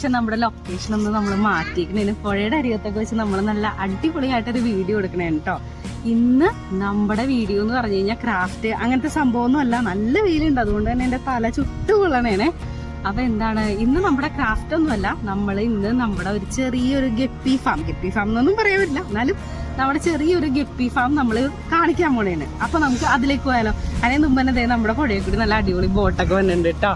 പക്ഷെ നമ്മുടെ ലൊക്കേഷൻ ഒന്ന് നമ്മൾ മാറ്റിയിരിക്കണേന് പുഴയുടെ അരികത്തൊക്കെ വെച്ച് നമ്മൾ നല്ല അടിപൊളിയായിട്ടൊരു വീഡിയോ എടുക്കണേ കേട്ടോ. ഇന്ന് നമ്മുടെ വീഡിയോ എന്ന് പറഞ്ഞു കഴിഞ്ഞാൽ ക്രാഫ്റ്റ് അങ്ങനത്തെ സംഭവമൊന്നും അല്ല. നല്ല വെയിലുണ്ട്, അതുകൊണ്ട് തന്നെ എൻ്റെ തല ചുട്ടുകൊള്ളണേനെ. അപ്പൊ എന്താണ്, ഇന്ന് നമ്മുടെ ക്രാഫ്റ്റ് ഒന്നുമല്ല, നമ്മൾ ഇന്ന് നമ്മുടെ ഒരു ചെറിയൊരു ഗപ്പി ഫാം എന്നൊന്നും പറയാൻ പറ്റില്ല, എന്നാലും നമ്മുടെ ചെറിയൊരു ഗപ്പി ഫാം നമ്മൾ കാണിക്കാൻ പോണേന്. അപ്പൊ നമുക്ക് അതിലേക്ക് പോയാലോ. അതിന് മുമ്പ് തന്നെ നമ്മുടെ പുഴയിൽ കൂടി നല്ല അടിപൊളി ബോട്ടൊക്കെ വന്നിട്ടുണ്ട് കേട്ടോ.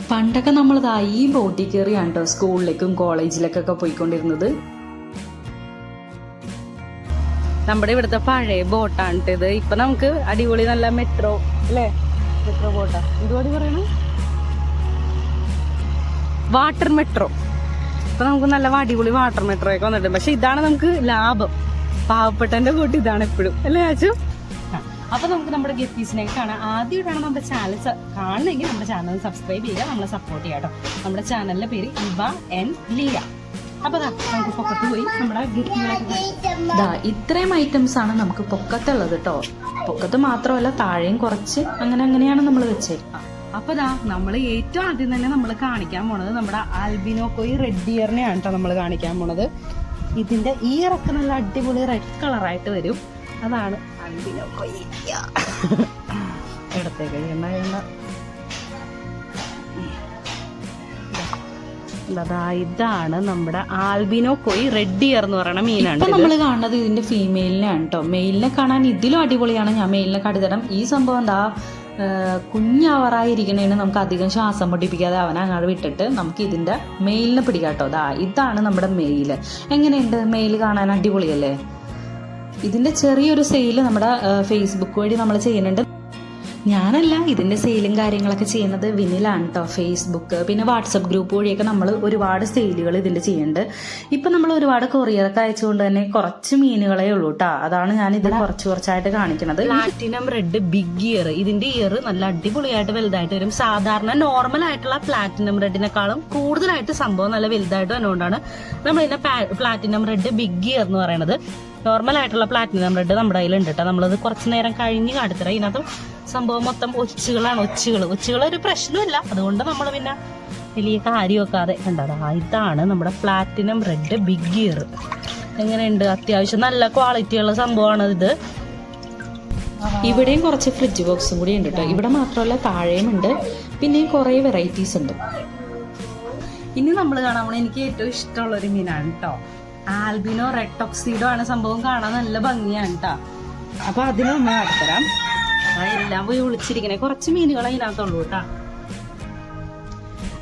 പണ്ടൊക്കെ നമ്മളിതാ ഈ ബോട്ടിൽ കയറിയാണ് കേട്ടോ സ്കൂളിലേക്കും കോളേജിലേക്കൊക്കെ പോയിക്കൊണ്ടിരുന്നത്. നമ്മുടെ ഇവിടുത്തെ പഴയ ബോട്ടാണ് ഇത്. ഇപ്പൊ നമുക്ക് അടിപൊളി നല്ല മെട്രോ അല്ലേ, മെട്രോ ബോട്ടാ ഇതുപടി പറയണ വാട്ടർ മെട്രോ. ഇപ്പൊ നമുക്ക് നല്ല അടിപൊളി വാട്ടർ മെട്രോ ഒക്കെ വന്നിട്ടുണ്ട്. പക്ഷെ ഇതാണ് നമുക്ക് ലാഭം, പാവപ്പെട്ടന്റെ ബോട്ട് ഇതാണ് എപ്പോഴും അല്ലേ ആച്ചു. അപ്പൊ നമുക്ക് നമ്മുടെ ഗപ്പീസിനെ കാണാം. ആദ്യമായിട്ടാണ് നമ്മുടെ ചാനൽ കാണണമെങ്കിൽ നമ്മുടെ ചാനൽ സബ്സ്ക്രൈബ് ചെയ്യുക, നമ്മളെ സപ്പോർട്ട് ചെയ്യാം കേട്ടോ. നമ്മുടെ ചാനലിന്റെ പേര് ഇവ എൻ ലിയ. അപ്പൊ നമുക്ക് പൊക്കത്ത് പോയി നമ്മുടെ ഗപ്പികളൊക്കെ ഇത്രയും ഐറ്റംസ് ആണ് നമുക്ക് പൊക്കത്തുള്ളത് കേട്ടോ. പൊക്കത്ത് മാത്രമല്ല താഴെയും കുറച്ച് അങ്ങനെയാണ് നമ്മൾ വെച്ചത്. അപ്പൊ നമ്മൾ ഏറ്റവും ആദ്യം തന്നെ നമ്മൾ കാണിക്കാൻ പോണത് നമ്മുടെ ആൽബിനോ കോയി റെഡ് ഇയറിനെയാണ് കേട്ടോ നമ്മൾ കാണിക്കാൻ പോണത്. ഇതിന്റെ ഇയറൊക്കെ നല്ല അടിപൊളി റെഡ് കളറായിട്ട് വരും. അതാണ് ആൽബിനോ കോയി. ഇടത്തേക്ക് ഇതാണ് നമ്മുടെ ആൽബിനോ കോയി റെഡ് ഇയർ എന്ന് പറയുന്ന മീനാണ്. നമ്മൾ കാണുന്നത് ഇതിന്റെ ഫീമെയിലിനെയാണ് കേട്ടോ. മെയിലിനെ കാണാൻ ഇതിലും അടിപൊളിയാണ്. ഞാൻ മെയിലിനെ കാട്ടിത്തരാം. ഈ സംഭവം എന്താ, കുഞ്ഞാവറായിരിക്കണേന് നമുക്ക് അധികം ശ്വാസം പൊട്ടിപ്പിക്കാതെ അവനെ അങ്ങോട്ട് വിട്ടിട്ട് നമുക്ക് ഇതിന്റെ മെയിലിനെ പിടിക്കാട്ടോ. ഇതാണ് നമ്മുടെ മെയില്. എങ്ങനെയുണ്ട് മെയിൽ കാണാൻ? അടിപൊളിയല്ലേ. ഇതിന്റെ ചെറിയൊരു സെയിൽ നമ്മുടെ ഫേസ്ബുക്ക് വഴി നമ്മൾ ചെയ്യുന്നുണ്ട്. ഞാനല്ല, ഇതിന്റെ സെയിലും കാര്യങ്ങളൊക്കെ ചെയ്യുന്നത് വിനിലാണ് കേട്ടോ. ഫേസ്ബുക്ക് പിന്നെ വാട്സപ്പ് ഗ്രൂപ്പ് വഴിയൊക്കെ നമ്മൾ ഒരുപാട് സെയിലുകൾ ഇതിന്റെ ചെയ്യുന്നുണ്ട്. ഇപ്പൊ നമ്മൾ ഒരുപാട് കൊറിയറൊക്കെ അയച്ചുകൊണ്ട് തന്നെ കുറച്ച് മീനുകളേ ഉള്ളൂ കേട്ടോ. അതാണ് ഞാൻ ഇത് കുറച്ചായിട്ട് കാണിക്കുന്നത്. Platinum red big ear. ഇതിന്റെ ഇയർ നല്ല അടിപൊളിയായിട്ട് വലുതായിട്ട് വരും. സാധാരണ നോർമൽ ആയിട്ടുള്ള പ്ലാറ്റിനം റെഡിനെക്കാളും കൂടുതലായിട്ട് സംഭവം നല്ല വലുതായിട്ട് വന്നുകൊണ്ടാണ് നമ്മൾ ഇതിനെ പ്ലാറ്റിനം റെഡ് ബിഗ് ഇയർ എന്ന് പറയുന്നത്. നോർമൽ ആയിട്ടുള്ള പ്ലാറ്റിനം റെഡ് നമ്മുടെ കയ്യിലുണ്ട് കേട്ടോ. നമ്മളത് കുറച്ചു നേരം കഴിഞ്ഞ് കാണിത്തരാം. ഇതിനകത്ത് സംഭവം മൊത്തം ഒച്ചുകളാണ്. ഒച്ചുകൾ ഒരു പ്രശ്നമില്ല, അതുകൊണ്ട് നമ്മൾ പിന്നെ വലിയ കാര്യം വെക്കാതെ കണ്ടതാ. ഇതാണ് നമ്മുടെ പ്ലാറ്റിനം റെഡ് ബിഗ് ഇയർ. എങ്ങനെയുണ്ട്? അത്യാവശ്യം നല്ല ക്വാളിറ്റിയുള്ള സംഭവമാണ് ഇത്. ഇവിടെയും കുറച്ച് ഫ്രിഡ്ജ് ബോക്സും കൂടി ഉണ്ട് കേട്ടോ. ഇവിടെ മാത്രമല്ല താഴെയും ഉണ്ട്. പിന്നെയും കുറെ വെറൈറ്റീസ് ഉണ്ട്. ഇനി നമ്മൾ കാണാൻ എനിക്ക് ഏറ്റവും ഇഷ്ടമുള്ള ഒരു മീനാണ് കേട്ടോ. ആൽബിനോ റെഡ് ടോക്സിഡോ ആണ്. സംഭവം കാണാൻ നല്ല ഭംഗിയാണ് കേട്ടോ. അപ്പൊ അതിനൊന്ന് നടത്തരാം. എല്ലാം പോയി വിളിച്ചിരിക്കണേ. കുറച്ച് മീനുകൾ അതിനകത്തുള്ളൂ കേട്ടോ.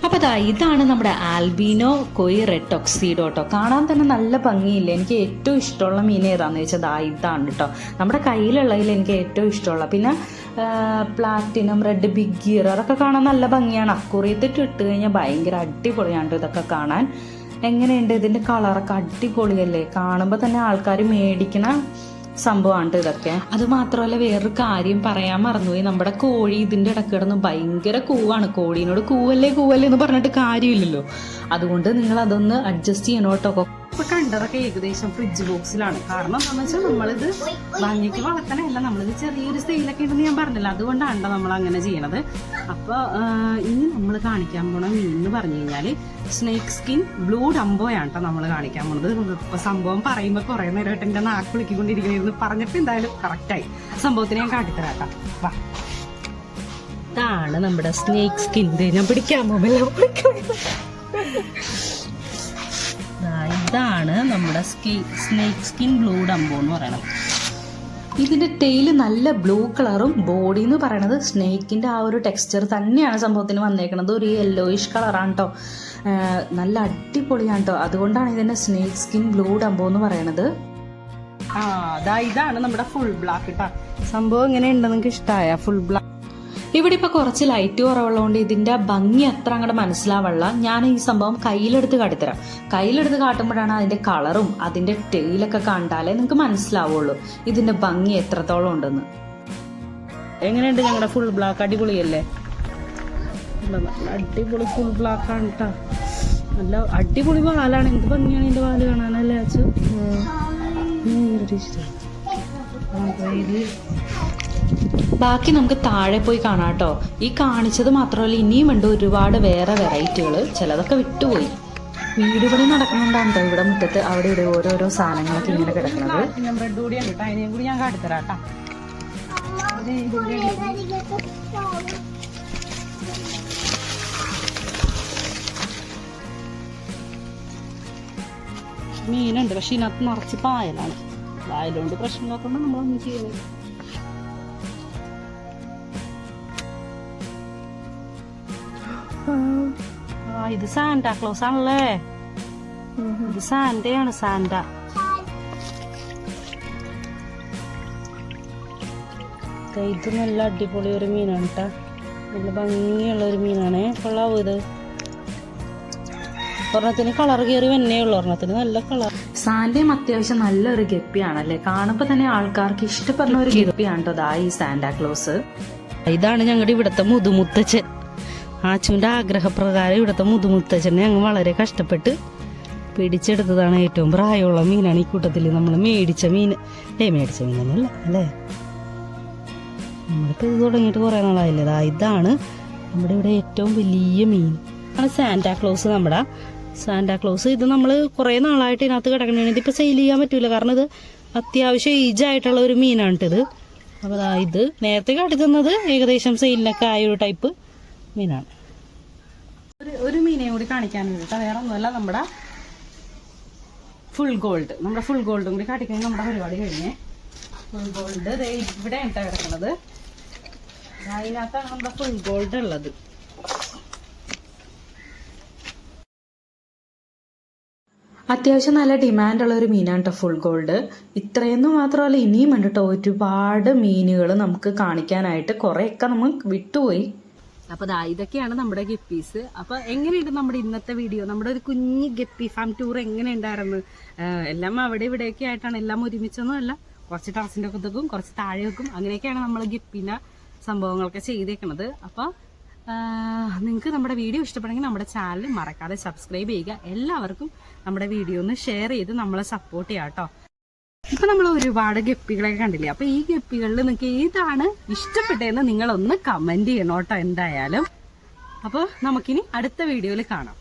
അപ്പൊ ഇതാണ് നമ്മുടെ ആൽബിനോ കോയി റെഡ് ടോക്സിഡോ കേട്ടോ. കാണാൻ തന്നെ നല്ല ഭംഗിയില്ല. എനിക്ക് ഏറ്റവും ഇഷ്ടമുള്ള മീൻ ഏതാന്ന് വെച്ചാൽ ഇതാണ് കേട്ടോ. നമ്മുടെ കയ്യിലുള്ളതിൽ എനിക്ക് ഏറ്റവും ഇഷ്ടമുള്ള. പിന്നെ പ്ലാറ്റിനം റെഡ് ബിഗ് ഇയർ അതൊക്കെ കാണാൻ നല്ല ഭംഗിയാണ്. അക്കുറിയത്തിട്ട് ഇട്ട് കഴിഞ്ഞാൽ ഭയങ്കര അടിപൊളിയാണ് ഇതൊക്കെ കാണാൻ. എങ്ങനെയുണ്ട്? ഇതിന്റെ കളറൊക്കെ അടിപൊളിയല്ലേ. കാണുമ്പോൾ തന്നെ ആൾക്കാർ മേടിക്കണ സംഭവമാണ് ഇതൊക്കെ. അത് മാത്രമല്ല വേറൊരു കാര്യം പറയാൻ മറന്നുപോയി. നമ്മുടെ കോഴി ഇതിന്റെ ഇടയ്ക്ക് കിടന്ന് ഭയങ്കര കൂവാണ്. കോഴീനോട് കൂവല്ലേ എന്ന് പറഞ്ഞിട്ട് കാര്യമില്ലല്ലോ. അതുകൊണ്ട് നിങ്ങൾ അതൊന്ന് അഡ്ജസ്റ്റ് ചെയ്യണം കേട്ടോ. ഇപ്പൊ കണ്ടതൊക്കെ ഏകദേശം ഫ്രിഡ്ജ് ബോക്സിലാണ്. കാരണം എന്താണെന്ന് വെച്ചാൽ നമ്മളിത് ഭംഗിക്ക് വളർത്തണല്ല, നമ്മളിത് ചെറിയൊരു സെയിലൊക്കെ ഉണ്ടെന്ന് ഞാൻ പറഞ്ഞില്ല. അതുകൊണ്ടാണ് നമ്മൾ അങ്ങനെ ചെയ്യണത്. അപ്പൊ ഇനി നമ്മൾ കാണിക്കാൻ പോണ മീൻ എന്ന് പറഞ്ഞു കഴിഞ്ഞാല് സ്നേക്ക് സ്കിൻ ബ്ലൂ ഡംബോയാണ് കേട്ടോ നമ്മൾ കാണിക്കാൻ പോണത്. ഇപ്പൊ സംഭവം പറയുമ്പോ കുറെ നേരമായിട്ട് എന്റെ നാക്ക് വിളിക്കൊണ്ടിരിക്കുന്നു. പറഞ്ഞപ്പോ എന്തായാലും കറക്റ്റായി. സംഭവത്തിന് ഞാൻ കാട്ടിത്തരാട്ടോ. വാ, ഇതാണ് നമ്മുടെ സ്നേക്ക് സ്കിൻ. ഞാൻ പിടിക്കാൻ പോകുമ്പോ ഇതാണ് നമ്മുടെ സ്നേക്ക് സ്കിൻ ബ്ലൂ ഡംബോ എന്ന് പറയണത്. ഇതിന്റെ ടെയില് നല്ല ബ്ലൂ കളറും ബോഡി എന്ന് പറയണത് സ്നേക്കിന്റെ ആ ഒരു ടെക്സ്ചർ തന്നെയാണ് സംഭവത്തിന് വന്നേക്കണത്. ഒരു യെല്ലോയിഷ് കളറാണ് കേട്ടോ. നല്ല അടിപൊളിയാണ് കേട്ടോ. അതുകൊണ്ടാണ് ഇതിന്റെ സ്നേക്ക് സ്കിൻ ബ്ലൂ ഡംബോ എന്ന് പറയണത്. ഇതാണ് നമ്മുടെ ഫുൾ ബ്ലാക്ക് കേട്ടോ. സംഭവം എങ്ങനെയുണ്ട്? നിങ്ങൾക്ക് ഇഷ്ടമായ ഫുൾ ബ്ലാക്ക്? ഇവിടെ ഇപ്പൊ കുറച്ച് ലൈറ്റ് കുറവുള്ളതുകൊണ്ട് ഇതിന്റെ ഭംഗി അത്ര അങ്ങോട്ട് മനസ്സിലാവുള്ള. ഞാൻ ഈ സംഭവം കയ്യിലെടുത്ത് കാട്ടിത്തരാം. കയ്യിലെടുത്ത് കാട്ടുമ്പോഴാണ് അതിന്റെ കളറും അതിന്റെ ടെയിലൊക്കെ കണ്ടാലേ നിങ്ങൾക്ക് മനസ്സിലാവുള്ളൂ ഇതിന്റെ ഭംഗി എത്രത്തോളം ഉണ്ടെന്ന്. എങ്ങനെയുണ്ട് ഞങ്ങളുടെ ഫുൾ ബ്ലാക്ക്? അടിപൊളിയല്ലേ? അടിപൊളി ഫുൾ ബ്ലാക്ക് ആണ് കേട്ടോ. നല്ല അടിപൊളി വാലാണ്. എന്ത് ഭംഗിയാണ് ഇതിന്റെ വാല് കാണാനല്ലേ അച്ചു? ബാക്കി നമുക്ക് താഴെ പോയി കാണാം കേട്ടോ. ഈ കാണിച്ചത് മാത്രമല്ല ഇനിയും ഉണ്ട് ഒരുപാട് വേറെ വെറൈറ്റികൾ. ചിലതൊക്കെ വിട്ടുപോയി. വീട് പണി നടക്കുന്നുണ്ടാണ് കേട്ടോ ഇവിടെ മുറ്റത്ത്. അവിടെ ഇവിടെ ഓരോരോ സാധനങ്ങളൊക്കെ ഇങ്ങനെ കിടക്കുന്നത്. ബ്രെഡ് കൂടി ഉണ്ട് കേട്ടോ, അതിനെയും കൂടി ഞാൻ കാട്ടിത്തരാം കേട്ടോ. മീനുണ്ട്, പക്ഷെ ഇതിനകത്ത് നിറച്ച് പായലാണ്. പായലുകൊണ്ട് പ്രശ്നമില്ലാത്തതുകൊണ്ട് നമ്മളൊന്നും ചെയ്യുന്നത്. ഇത് സാന്റാക്ലോസ് ആണല്ലേ. ഇത് സാന്റയാണ്, സാന്റ. ഇത് നല്ല അടിപൊളി ഒരു മീനാണ് കേട്ടോ, നല്ല ഭംഗിയുള്ള ഒരു മീനാണ്. കൊള്ളാവൂ ഇത്. ഒരെണ്ണത്തിന് കളർ കയറി വന്നേ ഉള്ളു, ഒരെണ്ണത്തിന് നല്ല കളർ. സാന്റയും അത്യാവശ്യം നല്ലൊരു ഗപ്പിയാണല്ലേ, കാണുമ്പോ തന്നെ ആൾക്കാർക്ക് ഇഷ്ടപ്പെടുന്ന ഒരു ഗപ്പിയാണ് കേട്ടോ ഈ സാന്റാക്ലോസ്. ഇതാണ് ഞങ്ങളുടെ ഇവിടുത്തെ മുതുമുത്തച്ഛൻ. ആച്ചുവിന്റെ ആഗ്രഹപ്രകാരം ഇവിടുത്തെ മുതുമുത്തച്ഛനെ ഞങ്ങൾ വളരെ കഷ്ടപ്പെട്ട് പിടിച്ചെടുത്തതാണ്. ഏറ്റവും പ്രായമുള്ള മീനാണ് ഈ കൂട്ടത്തിൽ. നമ്മൾ മേടിച്ച മീൻ മേടിച്ച മീനൊന്നുമല്ല അല്ലേ, നമ്മളിപ്പോൾ ഇത് തുടങ്ങിയിട്ട് കുറേ നാളായില്ലേ. ഇതാണ് നമ്മുടെ ഇവിടെ ഏറ്റവും വലിയ മീൻ ആണ് സാന്റാക്ലോസ്. നമ്മുടെ സാന്റാക്ലോസ് ഇത് നമ്മൾ കുറേ നാളായിട്ട് ഇതിനകത്ത് കിടക്കണേ. ഇതിപ്പോൾ സെയിൽ ചെയ്യാൻ പറ്റൂല, കാരണം ഇത് അത്യാവശ്യം ഏജ് ആയിട്ടുള്ള ഒരു മീനാണ് ഇത്. അപ്പോൾ ഇത് നേരത്തെ കാട്ടി തന്നത് ഏകദേശം സെയിലിനൊക്കെ ആയ ഒരു ടൈപ്പ് മീനാണ്. ഒരു മീനെയും കൂടി കാണിക്കാനുണ്ട് കേട്ടോ, വേറെ ഒന്നുമല്ല, നമ്മുടെ ഫുൾ ഗോൾഡ്. നമ്മുടെ ഫുൾ ഗോൾഡും കൂടി കാട്ടിക്കഴിഞ്ഞാൽ നമ്മുടെ പരിപാടി കഴിഞ്ഞേ. ഫുൾ ഗോൾഡ് ഇവിടെ ആണ് കിടക്കുന്നത്. അതിനകത്താണ് നമ്മുടെ ഫുൾ ഗോൾഡ് ഉള്ളത്. അത്യാവശ്യം നല്ല ഡിമാൻഡുള്ള ഒരു മീനാണ് കേട്ടോ ഫുൾ ഗോൾഡ്. ഇത്രയൊന്നും മാത്രമല്ല, ഇനിയും ഉണ്ട് കേട്ടോ ഒരുപാട് മീനുകൾ നമുക്ക് കാണിക്കാനായിട്ട്. കുറേയൊക്കെ നമ്മൾ വിട്ടുപോയി. അപ്പൊ ഇതൊക്കെയാണ് നമ്മുടെ ഗപ്പീസ്. അപ്പൊ എങ്ങനെയുണ്ട് നമ്മുടെ ഇന്നത്തെ വീഡിയോ? നമ്മുടെ ഒരു കുഞ്ഞ് ഗപ്പി ഫാം ടൂർ എങ്ങനെ ഉണ്ടായിരുന്നു? എല്ലാം അവിടെ ഇവിടെയൊക്കെ ആയിട്ടാണ്, എല്ലാം ഒരുമിച്ചൊന്നും അല്ല. കുറച്ച് ടെറസിന്റെ ഒക്കെ വെക്കും, കുറച്ച് താഴെ വെക്കും, അങ്ങനെയൊക്കെയാണ് നമ്മൾ ഗപ്പിന്റെ സംഭവങ്ങളൊക്കെ ചെയ്തേക്കണത്. അപ്പൊ നിങ്ങൾക്ക് നമ്മുടെ വീഡിയോ ഇഷ്ടപ്പെടുമെങ്കിൽ നമ്മുടെ ചാനൽ മറക്കാതെ സബ്സ്ക്രൈബ് ചെയ്യുക. എല്ലാവർക്കും നമ്മുടെ വീഡിയോ ഒന്ന് ഷെയർ ചെയ്ത് നമ്മളെ സപ്പോർട്ട് ചെയ്യാം കേട്ടോ. ഇപ്പൊ നമ്മൾ ഒരുപാട് ഗപ്പികളൊക്കെ കണ്ടില്ലേ. അപ്പൊ ഈ ഗപ്പികളിൽ നിങ്ങൾക്ക് ഏതാണ് ഇഷ്ടപ്പെട്ടതെന്ന് നിങ്ങളൊന്ന് കമന്റ് ചെയ്യണം കേട്ടോ എന്തായാലും. അപ്പൊ നമുക്കിനി അടുത്ത വീഡിയോയിൽ കാണാം.